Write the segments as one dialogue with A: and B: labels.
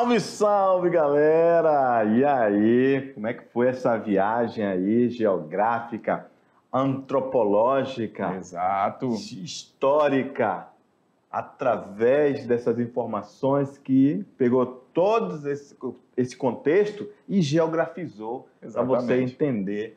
A: Salve, salve, galera! E aí, como é que foi essa viagem aí geográfica, antropológica,
B: Exato.
A: histórica, através dessas informações que pegou todo esse contexto e geografizou para você
B: Exatamente.
A: entender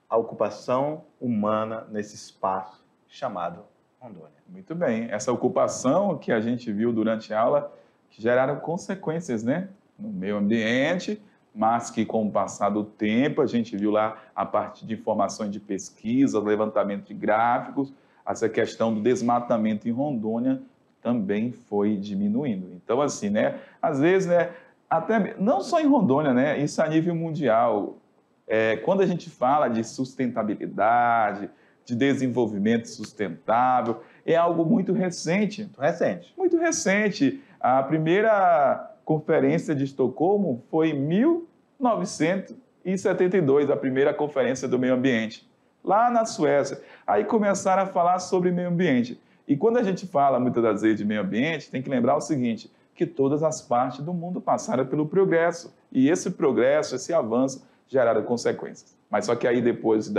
A: a ocupação humana nesse espaço chamado Rondônia.
B: Muito bem. Essa ocupação que a gente viu durante a aula geraram consequências, né, no meio ambiente, mas que com o passar do tempo a gente viu lá a partir de informações de pesquisa, levantamento de gráficos, essa questão do desmatamento em Rondônia também foi diminuindo. Então assim, né, às vezes, né, até não só em Rondônia, né, isso a nível mundial. Quando a gente fala de sustentabilidade, de desenvolvimento sustentável, é algo muito recente.
A: Muito recente.
B: Muito recente. A primeira conferência de Estocolmo foi em 1972, a primeira conferência do meio ambiente, lá na Suécia. Aí começaram a falar sobre meio ambiente. E quando a gente fala muitas das vezes de meio ambiente, tem que lembrar o seguinte, que todas as partes do mundo passaram pelo progresso. E esse progresso, esse avanço, geraram consequências. Mas só que aí depois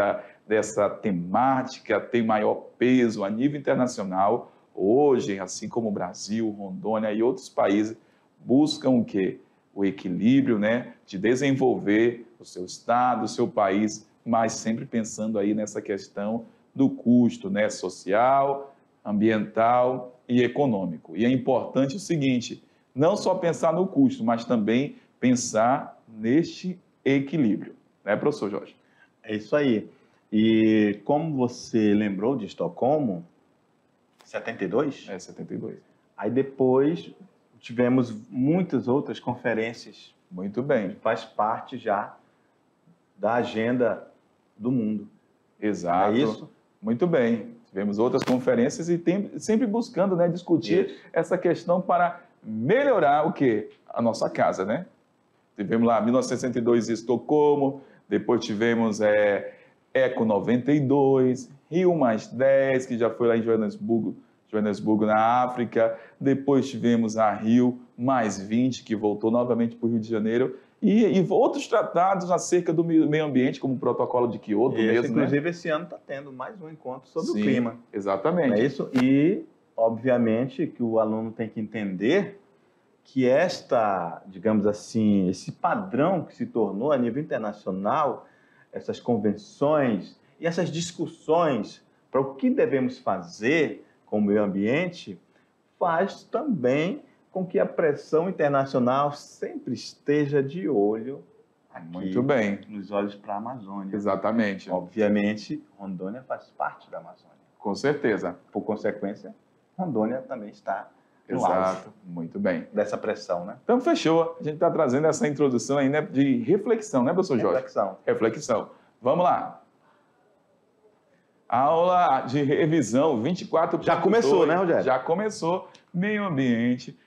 B: dessa temática tem maior peso a nível internacional, hoje, assim como o Brasil, Rondônia e outros países, buscam o quê? O equilíbrio, né, de desenvolver o seu estado, o seu país, mas sempre pensando aí nessa questão do custo, né, social, ambiental e econômico. E é importante o seguinte, não só pensar no custo, mas também pensar neste equilíbrio, né, professor Jorge?
A: É isso aí. E como você lembrou de Estocolmo, 72?
B: 72.
A: Aí depois tivemos muitas outras conferências.
B: Muito bem.
A: Faz parte já da agenda do mundo.
B: Exato.
A: É isso?
B: Muito bem. Tivemos outras conferências e sempre buscando, né, discutir essa questão para melhorar o quê? A nossa casa, né? Tivemos lá 1962 em Estocolmo, depois tivemos Eco 92, Rio +10, que já foi lá em Joanesburgo na África, depois tivemos a Rio +20, que voltou novamente para o Rio de Janeiro, e outros tratados acerca do meio ambiente, como o Protocolo de Quioto mesmo,
A: inclusive,
B: né?
A: Esse ano está tendo mais um encontro sobre
B: Sim,
A: o clima.
B: Exatamente.
A: Não é isso? E, obviamente, que o aluno tem que entender que digamos assim, esse padrão que se tornou a nível internacional, essas convenções e essas discussões para o que devemos fazer com o meio ambiente, faz também com que a pressão internacional sempre esteja de olho aqui,
B: Muito bem,
A: nos olhos para a Amazônia.
B: Exatamente.
A: Obviamente, Rondônia faz parte da Amazônia.
B: Com certeza.
A: Por consequência, Rondônia também está no auge
B: Exato, muito bem.
A: dessa pressão, né?
B: Então, fechou. A gente está trazendo essa introdução aí, né, de reflexão, né, professor Jorge?
A: Reflexão.
B: Reflexão. Vamos lá. Aula de revisão 24.
A: Já começou, né, Rogério?
B: Já começou. Meio ambiente.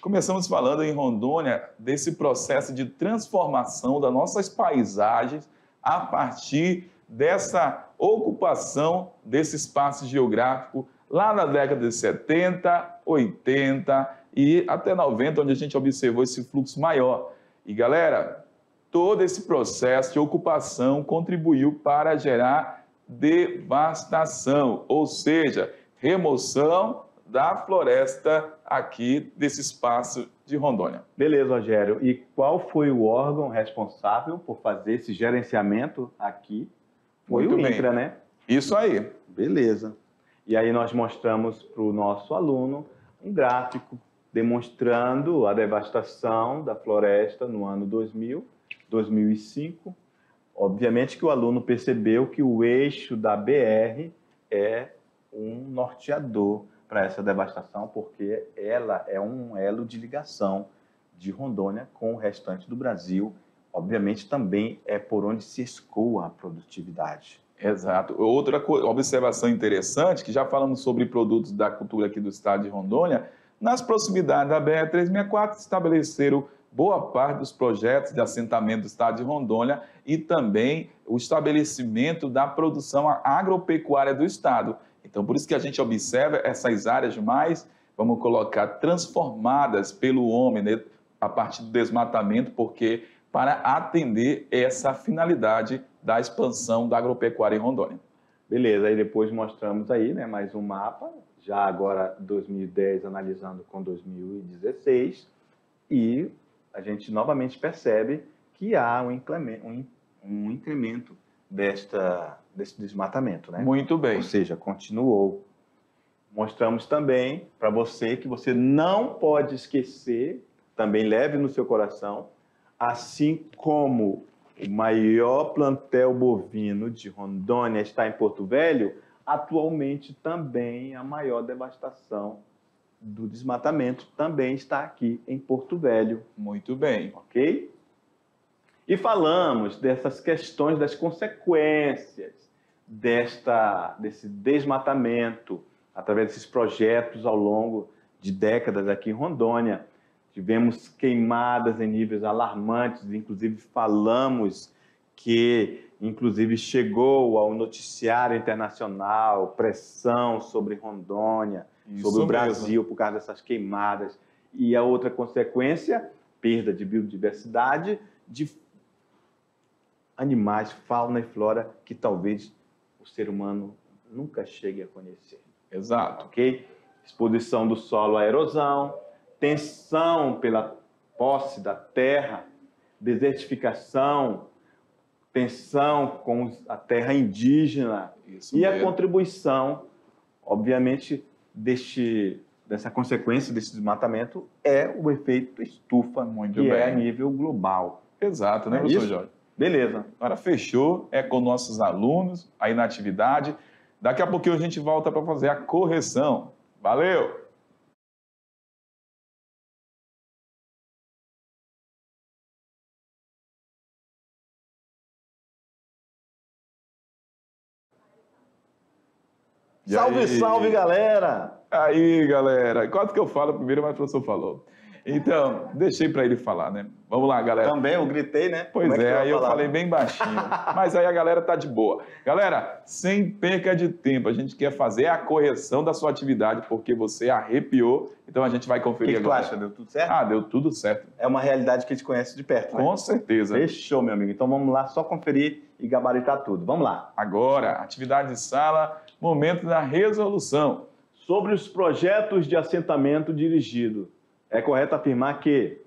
B: Começamos falando em Rondônia desse processo de transformação das nossas paisagens a partir dessa ocupação desse espaço geográfico lá na década de 70, 80 e até 90, onde a gente observou esse fluxo maior. E, galera, todo esse processo de ocupação contribuiu para gerar devastação, ou seja, remoção da floresta aqui desse espaço de Rondônia.
A: Beleza, Rogério. E qual foi o órgão responsável por fazer esse gerenciamento aqui? Foi
B: Muito
A: o
B: bem.
A: INCRA, né?
B: Isso aí.
A: Beleza. E aí nós mostramos para o nosso aluno um gráfico demonstrando a devastação da floresta no ano 2000, 2005. Obviamente que o aluno percebeu que o eixo da BR é um norteador para essa devastação, porque ela é um elo de ligação de Rondônia com o restante do Brasil. Obviamente também é por onde se escoa a produtividade.
B: Exato. Outra observação interessante, que já falamos sobre produtos da cultura aqui do estado de Rondônia, nas proximidades da BR-364 estabeleceram boa parte dos projetos de assentamento do estado de Rondônia e também o estabelecimento da produção agropecuária do estado. Então, por isso que a gente observa essas áreas mais, vamos colocar, transformadas pelo homem, né? a partir do desmatamento, porque para atender essa finalidade da expansão da agropecuária em Rondônia.
A: Beleza, aí depois mostramos aí, né, mais um mapa, já agora 2010 analisando com 2016, e a gente novamente percebe que há um incremento desse desmatamento, né?
B: Muito bem.
A: Ou seja, continuou. Mostramos também para você que você não pode esquecer, também leve no seu coração, assim como o maior plantel bovino de Rondônia está em Porto Velho, atualmente também a maior devastação do desmatamento também está aqui em Porto Velho.
B: Muito bem.
A: Ok? E falamos dessas questões, das consequências desse desmatamento, através desses projetos ao longo de décadas aqui em Rondônia. Tivemos queimadas em níveis alarmantes, inclusive falamos que, inclusive, chegou ao noticiário internacional, pressão sobre Rondônia, sobre o Brasil por causa dessas queimadas. E a outra consequência, perda de biodiversidade, de animais, fauna e flora que talvez o ser humano nunca chegue a conhecer.
B: Exato.
A: Ok? Exposição do solo à erosão, tensão pela posse da terra, desertificação, tensão com a terra indígena.
B: Isso
A: e
B: mesmo.
A: A contribuição, obviamente, dessa consequência desse desmatamento é o efeito estufa,
B: Muito
A: que
B: bem.
A: é a nível global.
B: Exato, né, professor Jorge?
A: Beleza.
B: Agora fechou, é com nossos alunos, aí na atividade. Daqui a pouquinho a gente volta para fazer a correção. Valeu! E
A: Salve,
B: aí?
A: salve, galera!
B: Aí, galera. Quase que eu falo primeiro, mas o professor falou. Então, deixei para ele falar, né? Vamos lá, galera.
A: Também, eu gritei, né?
B: Pois
A: Como
B: é,
A: que
B: aí eu
A: falar?
B: falei bem baixinho. Mas aí a galera tá de boa. Galera, sem perca de tempo, a gente quer fazer a correção da sua atividade, porque você arrepiou. Então a gente vai
A: O
B: conferir
A: que tu
B: agora.
A: acha? Deu tudo certo?
B: Ah, deu tudo certo.
A: É uma realidade que a gente conhece de perto, né?
B: Com certeza.
A: Fechou, meu amigo. Então vamos lá, só conferir e gabaritar tudo. Vamos lá.
B: Agora, atividade de sala, momento da resolução.
A: Sobre os projetos de assentamento dirigido, é correto afirmar que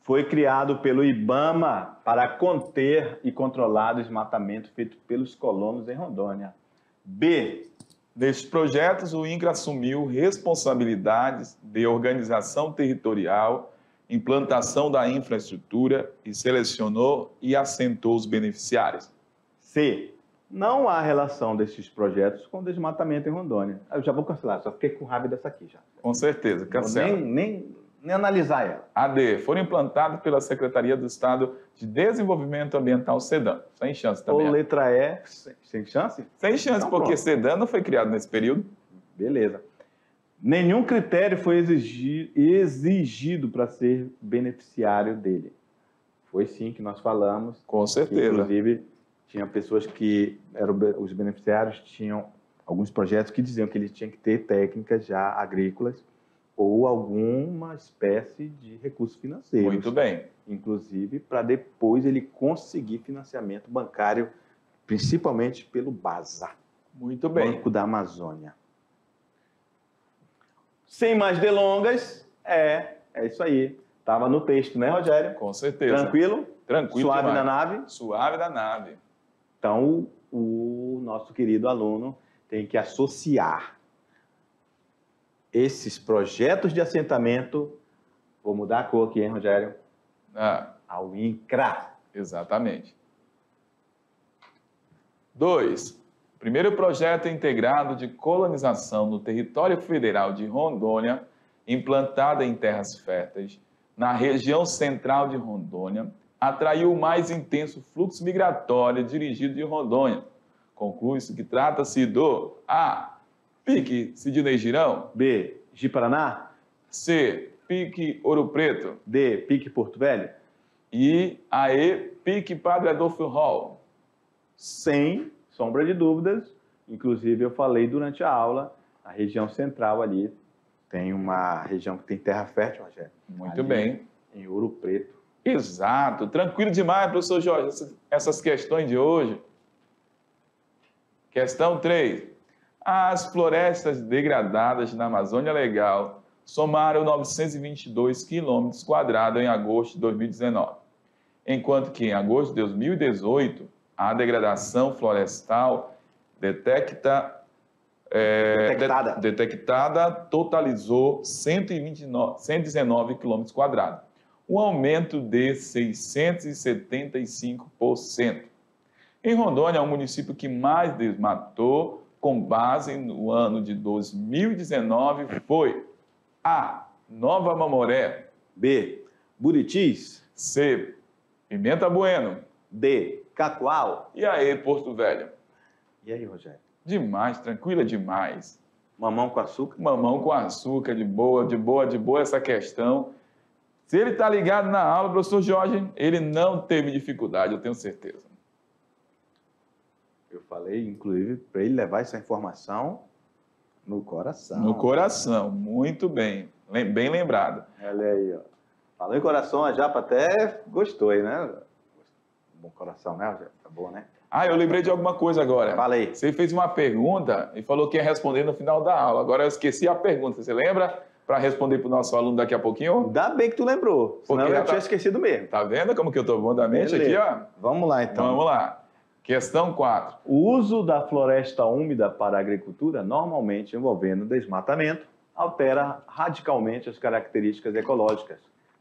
A: foi criado pelo IBAMA para conter e controlar o desmatamento feito pelos colonos em Rondônia. B.
B: Nestes projetos, o INCRA assumiu responsabilidades de organização territorial, implantação da infraestrutura e selecionou e assentou os beneficiários.
A: C. Não há relação desses projetos com o desmatamento em Rondônia. Eu já vou cancelar, só fiquei com raiva dessa aqui já.
B: Com certeza, cancela.
A: Nem analisar ela.
B: AD, foram implantados pela Secretaria do Estado de Desenvolvimento Ambiental, SEDAM. Sem chance também.
A: Ou letra E, sem chance?
B: Sem chance,
A: Então,
B: porque
A: pronto.
B: SEDAM não foi criado nesse período.
A: Beleza. Nenhum critério foi exigido para ser beneficiário dele. Foi sim que nós falamos.
B: Com certeza.
A: Inclusive, tinha pessoas que eram os beneficiários, tinham alguns projetos que diziam que ele tinha que ter técnicas já agrícolas ou alguma espécie de recursos financeiros.
B: Muito bem.
A: Inclusive, para depois ele conseguir financiamento bancário, principalmente pelo BASA,
B: Muito bem.
A: Banco da Amazônia. Sem mais delongas, é isso aí. Estava no texto, né, Rogério?
B: Com certeza.
A: Tranquilo?
B: Tranquilo
A: Suave
B: demais.
A: na nave?
B: Suave da nave.
A: Então, o nosso querido aluno tem que associar esses projetos de assentamento, vou mudar a cor aqui, hein, Rogério? Ao INCRA.
B: Exatamente. 2. Primeiro projeto integrado de colonização no território federal de Rondônia, implantado em terras férteis, na região central de Rondônia, atraiu o mais intenso fluxo migratório dirigido de Rondônia. Conclui-se que trata-se do A. Pique Sidney Girão.
A: B. Ji-Paraná.
B: C. Pique Ouro Preto.
A: D. Pique Porto Velho.
B: E E. Pique Padre Adolfo Hall.
A: Sem sombra de dúvidas, inclusive eu falei durante a aula, a região central ali tem uma região que tem terra fértil, Rogério.
B: Muito
A: Ali
B: bem.
A: Em Ouro Preto.
B: Exato. Tranquilo demais, professor Jorge, essas questões de hoje. Questão 3. As florestas degradadas na Amazônia Legal somaram 922 quilômetros quadrados em agosto de 2019, enquanto que em agosto de 2018, a degradação florestal detectada totalizou 119 quilômetros quadrados, um aumento de 675%. Em Rondônia, o município que mais desmatou, com base no ano de 2019, foi A. Nova Mamoré,
A: B. Buritis.
B: C. Pimenta Bueno,
A: D. Cacoal.
B: e aí, Porto Velho?
A: E aí, Rogério?
B: Demais, tranquila demais.
A: Mamão com açúcar?
B: Mamão com açúcar, de boa essa questão. Se ele está ligado na aula, professor Jorge, ele não teve dificuldade, eu tenho certeza.
A: Eu falei, inclusive, para ele levar essa informação no coração.
B: No coração, muito bem. Bem lembrado.
A: Olha aí, ó. Falou em coração, a Japa até gostou aí, né? Bom coração, né, Rogério? Tá bom, né?
B: Ah, eu lembrei de alguma coisa agora.
A: Fala aí.
B: Você fez uma pergunta e falou que ia responder no final da aula. Agora eu esqueci a pergunta. Você lembra? Para responder para o nosso aluno daqui a pouquinho?
A: Ainda bem que tu lembrou, senão eu já tinha esquecido mesmo.
B: Tá vendo como que eu tô bom da mente aqui, ó?
A: Vamos lá, então.
B: Vamos lá. Questão 4.
A: O uso da floresta úmida para a agricultura, normalmente envolvendo desmatamento, altera radicalmente as características ecológicas,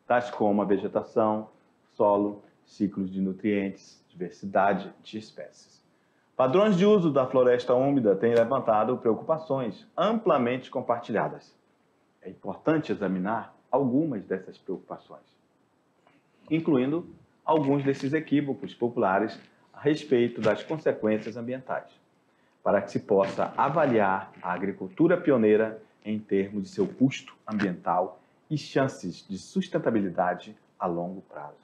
A: tais como a vegetação, solo, ciclos de nutrientes, diversidade de espécies. Padrões de uso da floresta úmida têm levantado preocupações amplamente compartilhadas. É importante examinar algumas dessas preocupações, incluindo alguns desses equívocos populares a respeito das consequências ambientais, para que se possa avaliar a agricultura pioneira em termos de seu custo ambiental e chances de sustentabilidade a longo prazo.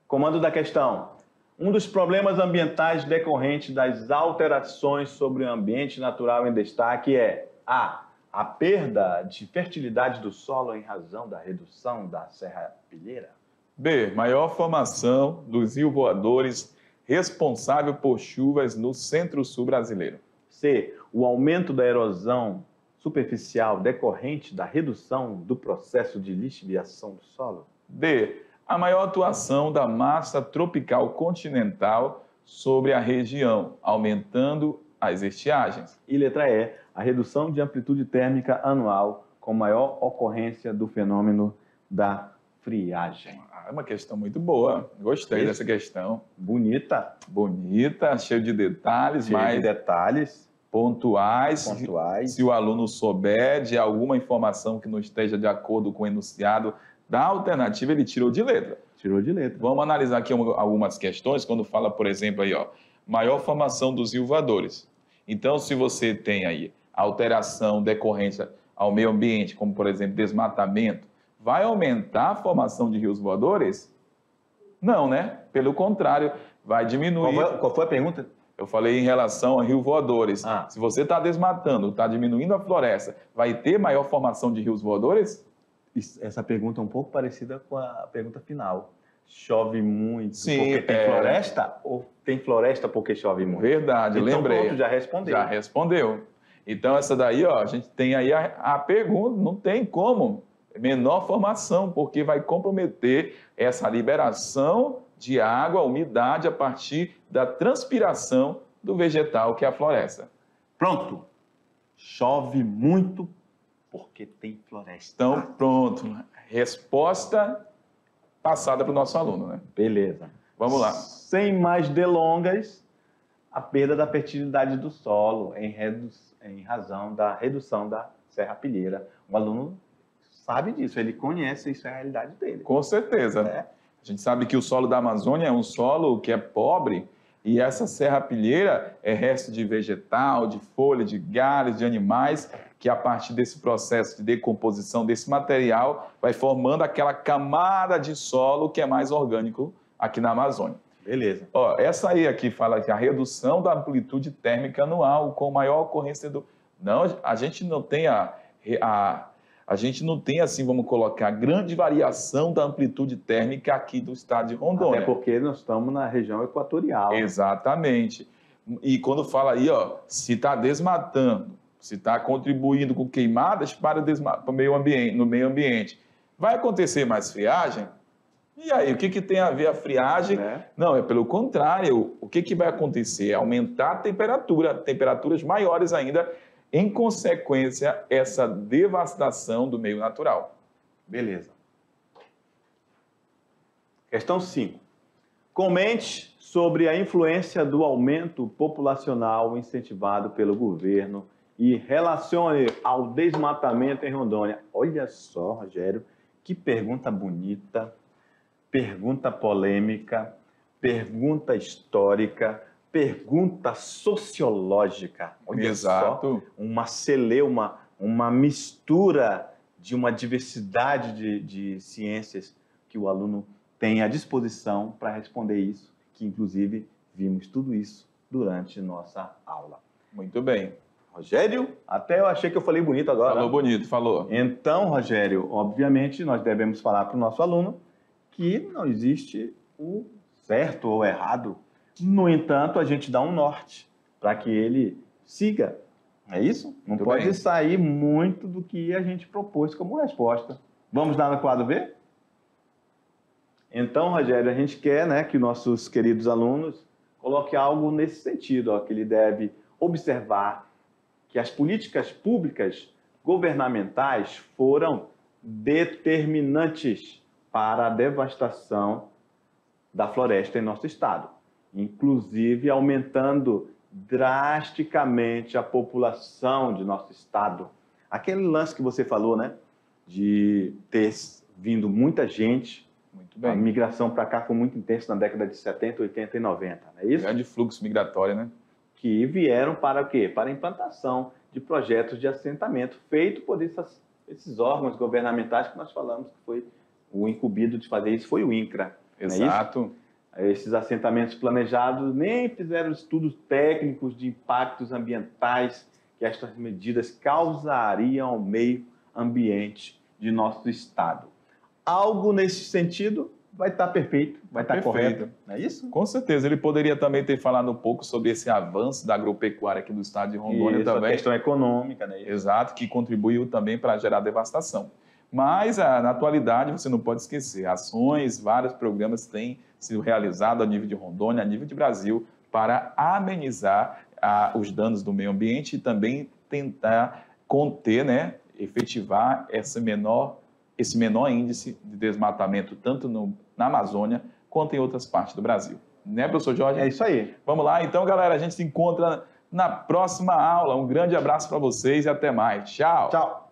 A: Comando da questão. Um dos problemas ambientais decorrentes das alterações sobre o ambiente natural em destaque é a perda de fertilidade do solo em razão da redução da serrapilheira.
B: B. Maior formação dos rios voadores responsável por chuvas no centro-sul brasileiro.
A: C. O aumento da erosão superficial decorrente da redução do processo de lixiviação do solo.
B: D. A maior atuação da massa tropical continental sobre a região, aumentando as estiagens.
A: E letra E. A redução de amplitude térmica anual com maior ocorrência do fenômeno da friagem.
B: É uma questão muito boa. Gostei dessa questão.
A: Bonita.
B: Bonita, cheio de detalhes,
A: Cheio
B: mas
A: de detalhes
B: pontuais.
A: pontuais.
B: Se o aluno souber de alguma informação que não esteja de acordo com o enunciado da alternativa, ele tirou de letra.
A: Tirou de letra.
B: Vamos analisar aqui algumas questões, quando fala, por exemplo, aí, ó, maior formação dos rios voadores. Então, se você tem aí alteração decorrente ao meio ambiente, como, por exemplo, desmatamento, vai aumentar a formação de rios voadores? Não, né? Pelo contrário, vai diminuir.
A: Qual foi a pergunta?
B: Eu falei em relação a rios voadores.
A: Ah.
B: Se você está desmatando, está diminuindo a floresta, vai ter maior formação de rios voadores?
A: Essa pergunta é um pouco parecida com a pergunta final. Chove muito
B: Sim,
A: porque tem floresta ou tem floresta porque chove muito?
B: Verdade,
A: Então,
B: lembrei.
A: pronto, já respondeu.
B: Já respondeu. Então, essa daí, ó, a gente tem aí a pergunta, não tem como. Menor formação, porque vai comprometer essa liberação de água, umidade, a partir da transpiração do vegetal, que é a floresta.
A: Pronto. Chove muito porque tem floresta.
B: Então, pronto. Resposta passada para o nosso aluno, né?
A: Beleza.
B: Vamos lá.
A: Sem mais delongas, a perda da fertilidade do solo em razão da redução da serrapilheira. O aluno sabe disso, ele conhece, isso é a realidade dele.
B: Com certeza.
A: É.
B: A gente sabe que o solo da Amazônia é um solo que é pobre e essa serrapilheira é resto de vegetal, de folha, de galhos, de animais, que a partir desse processo de decomposição desse material vai formando aquela camada de solo que é mais orgânico aqui na Amazônia.
A: Beleza.
B: Ó, essa aí aqui fala que a redução da amplitude térmica anual com maior ocorrência do... Não, a gente não tem a a gente não tem, assim, vamos colocar, grande variação da amplitude térmica aqui do estado de Rondônia.
A: Até porque nós estamos na região equatorial.
B: Exatamente. E quando fala aí, ó, se está desmatando, se está contribuindo com queimadas para o meio ambiente, no meio ambiente, vai acontecer mais friagem? E aí, o que tem a ver a friagem? Não, é pelo contrário. O que vai acontecer? Aumentar a temperatura, temperaturas maiores ainda, em consequência, essa devastação do meio natural.
A: Beleza. Questão 5. Comente sobre a influência do aumento populacional incentivado pelo governo e relacione ao desmatamento em Rondônia. Olha só, Rogério, que pergunta bonita, pergunta polêmica, pergunta histórica, pergunta sociológica. Olha
B: Exato.
A: Só, uma celeuma, uma mistura de uma diversidade de ciências que o aluno tem à disposição para responder isso, que inclusive vimos tudo isso durante nossa aula.
B: Muito bem.
A: Rogério, até eu achei que eu falei bonito agora.
B: Falou bonito, falou.
A: Então, Rogério, obviamente nós devemos falar para o nosso aluno que não existe o certo ou errado. No entanto, a gente dá um norte para que ele siga. É isso? Não
B: Muito
A: pode
B: bem.
A: sair muito do que a gente propôs como resposta. Vamos lá no quadro B? Então, Rogério, a gente quer, né, que nossos queridos alunos coloquem algo nesse sentido, ó, que ele deve observar que as políticas públicas governamentais foram determinantes para a devastação da floresta em nosso estado, inclusive aumentando drasticamente a população de nosso estado. Aquele lance que você falou, né, de ter vindo muita gente.
B: Muito bem.
A: A migração para cá foi muito intensa na década de 70, 80 e 90, não é isso?
B: Grande fluxo migratório, né?
A: Que vieram para o quê? Para a implantação de projetos de assentamento feito por esses órgãos governamentais que nós falamos que foi o incumbido de fazer isso foi o INCRA.
B: Exato.
A: Esses assentamentos planejados nem fizeram estudos técnicos de impactos ambientais que estas medidas causariam ao meio ambiente de nosso estado. Algo nesse sentido vai estar perfeito, vai estar correto, não é isso?
B: Com certeza. Ele poderia também ter falado um pouco sobre esse avanço da agropecuária aqui do estado de Rondônia também.
A: A questão econômica, né?
B: Exato, que contribuiu também para gerar devastação. Mas, na atualidade, você não pode esquecer, ações, vários programas têm sido realizados a nível de Rondônia, a nível de Brasil, para amenizar os danos do meio ambiente e também tentar conter, né, efetivar esse menor índice de desmatamento, tanto na Amazônia quanto em outras partes do Brasil. Né, professor Jorge?
A: É isso aí.
B: Vamos lá, então, galera, a gente se encontra na próxima aula. Um grande abraço para vocês e até mais. Tchau!
A: Tchau!